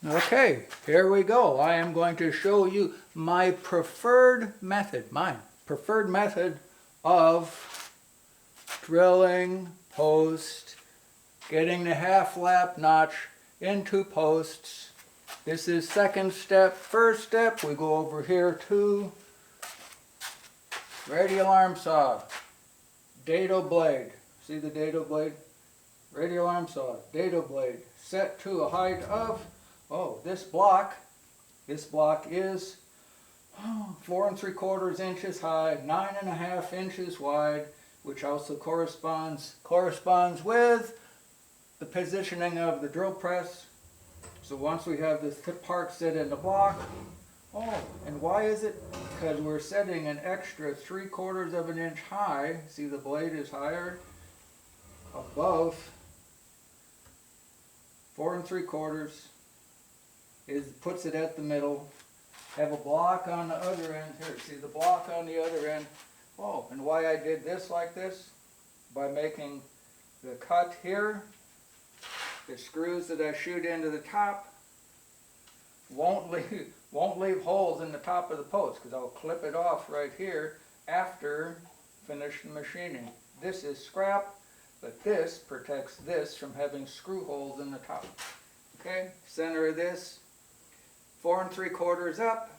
Okay, here we go. I am going to show you my preferred method, of drilling post, getting the half lap notch into posts. This is second step. First step, we go over here to radial arm saw, dado blade. See the dado blade? Radial arm saw, dado blade, set to a height of, this block is 4 3/4 inches high, 9.5 inches wide, which also corresponds with the positioning of the drill press. So once we have this tip part set in the block, and why is it? Because we're setting an extra 3/4 of an inch high. See, the blade is higher above 4 3/4, puts it at the middle. Have a block on the other end here. See the block on the other end. And why I did this like this? By making the cut here, the screws that I shoot into the top won't leave holes in the top of the post, because I'll clip it off right here after finish the machining. This is scrap, but this protects this from having screw holes in the top. Okay, center of this, 4 3/4 up,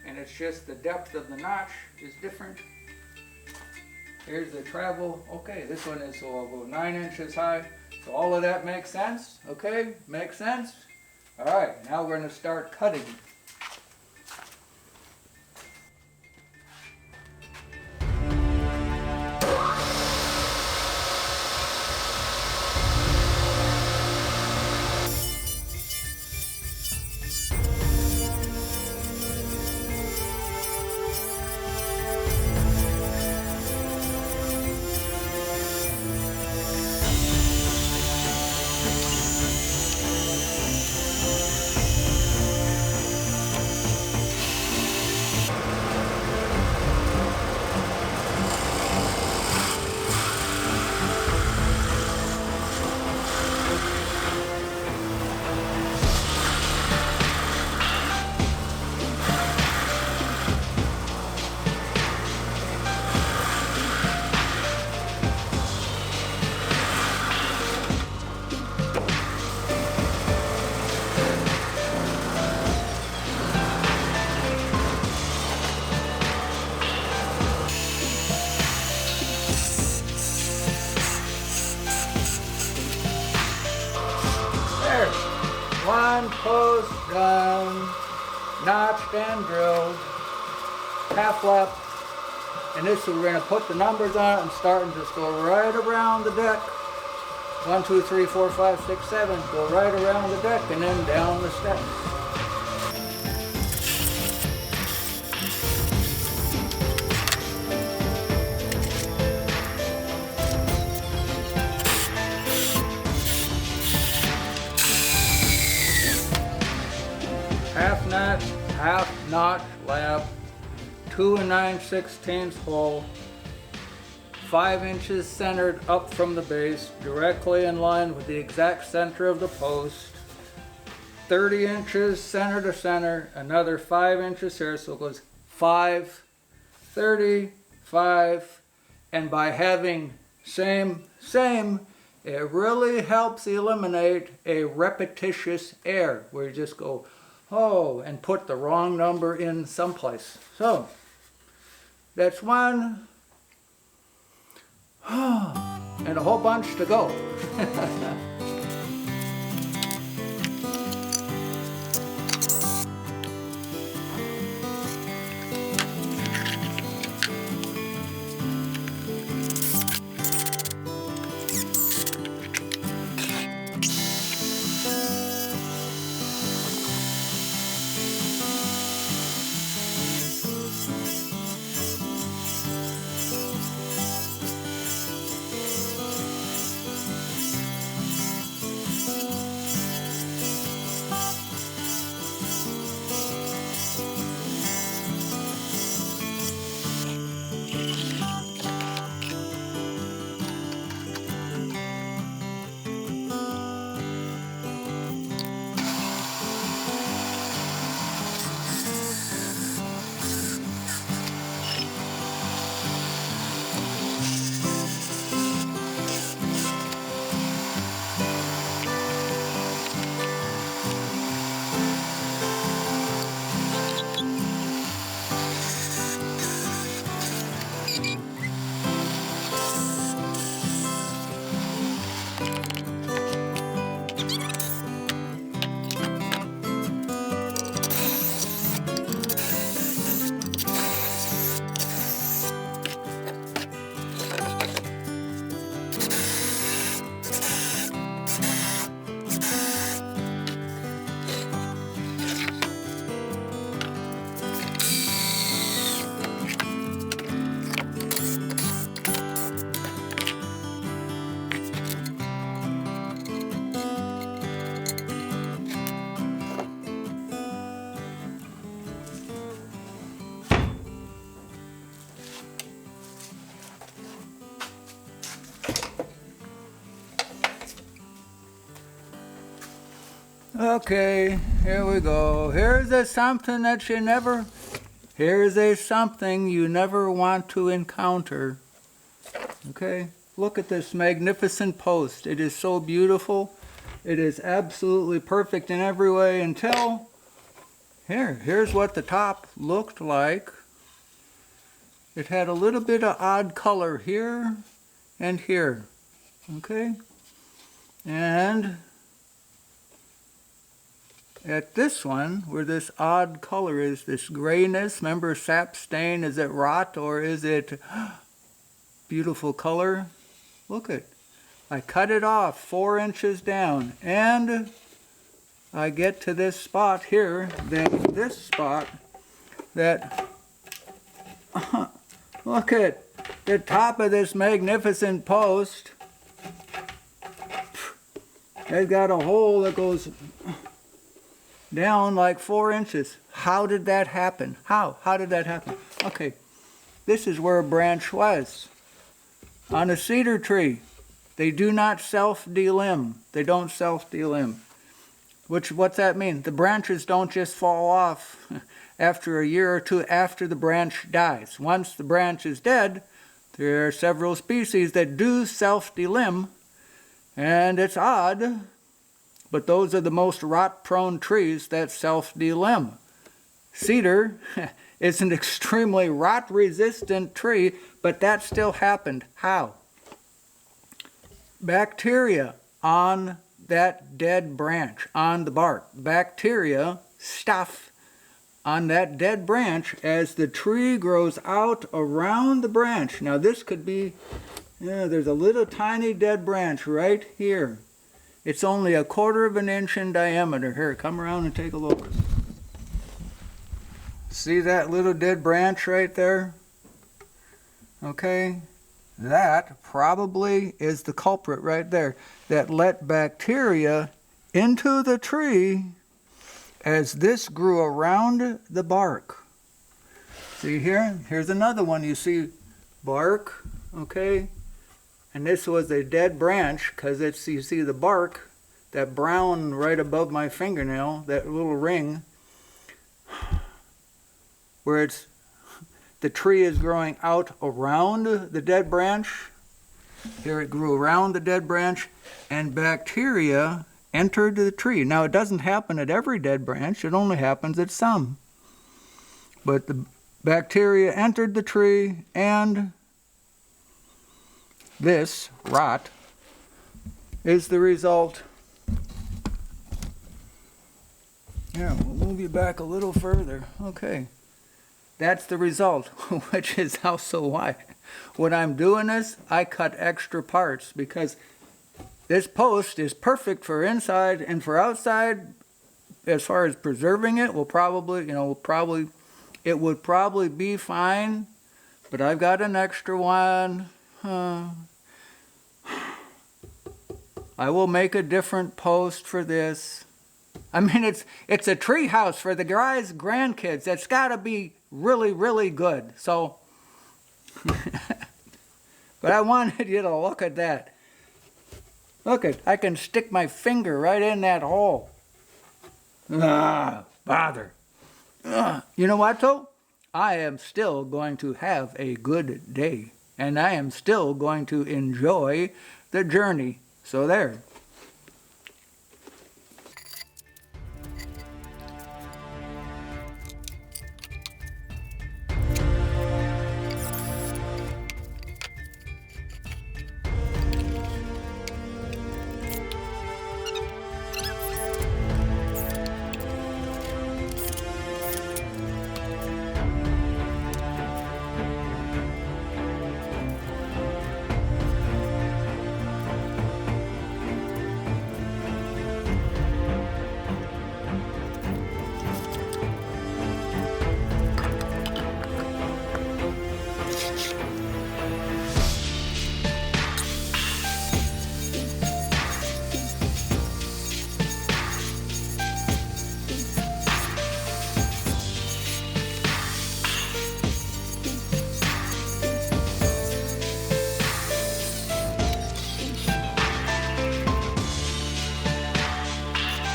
and it's just the depth of the notch is different. Here's the travel. Okay, this one is, so I'll go 9 inches high. So all of that makes sense? Okay, makes sense? All right, now we're going to start cutting. One post done, notched and drilled, half lap, and this we're going to put the numbers on it and start and just go right around the deck. 1, 2, 3, 4, 5, 6, 7. Go right around the deck and then down the steps. Half notch lap, 2 9/16 hole, 5 inches centered up from the base, directly in line with the exact center of the post, 30 inches center to center, another 5 inches here, so it goes 5, 30, 5, and by having same, it really helps eliminate a repetitious error where you just go, and put the wrong number in someplace. So, that's one, and a whole bunch to go. Okay, here we go. Here's a something you never want to encounter. Okay, look at this magnificent post. It is so beautiful. It is absolutely perfect in every way until here's what the top looked like. It had a little bit of odd color here and here. Okay, and at this one, where this odd color is, this grayness, remember sap stain, is it rot or is it beautiful color? Look at, I cut it off 4 inches down, and I get to this spot here, look at the top of this magnificent post. It's got a hole that goes down like 4 inches. How did that happen? How did that happen? Okay, this is where a branch was. On a cedar tree, they do not self-delimb. They don't self-delimb. What's that mean? The branches don't just fall off after a year or two after the branch dies. Once the branch is dead, there are several species that do self-delimb, and it's odd, but those are the most rot-prone trees that self-delimb. Cedar is an extremely rot-resistant tree, but that still happened. How? Bacteria on that dead branch, on the bark. Bacteria stuff on that dead branch as the tree grows out around the branch. Now this could be, there's a little tiny dead branch right here. It's only 1/4 of an inch in diameter. Here, come around and take a look. See that little dead branch right there? Okay, that probably is the culprit right there that let bacteria into the tree as this grew around the bark. See here? Here's another one. You see bark, okay? And this was a dead branch because it's, you see the bark, that brown right above my fingernail, that little ring, where it's, the tree is growing out around the dead branch. Here it grew around the dead branch, and bacteria entered the tree. Now it doesn't happen at every dead branch, it only happens at some. But the bacteria entered the tree, and this rot is the result. Yeah, we'll move you back a little further. Okay. That's the result, which is also why when I'm doing this, I cut extra parts, because this post is perfect for inside and for outside. As far as preserving it, will probably, it would probably be fine, but I've got an extra one. I will make a different post for this. I mean, it's a tree house for the guy's grandkids. That's got to be really, really good. So, but I wanted you to look at that. Look at, I can stick my finger right in that hole. Bother. You know what though? I am still going to have a good day, and I am still going to enjoy the journey. So there.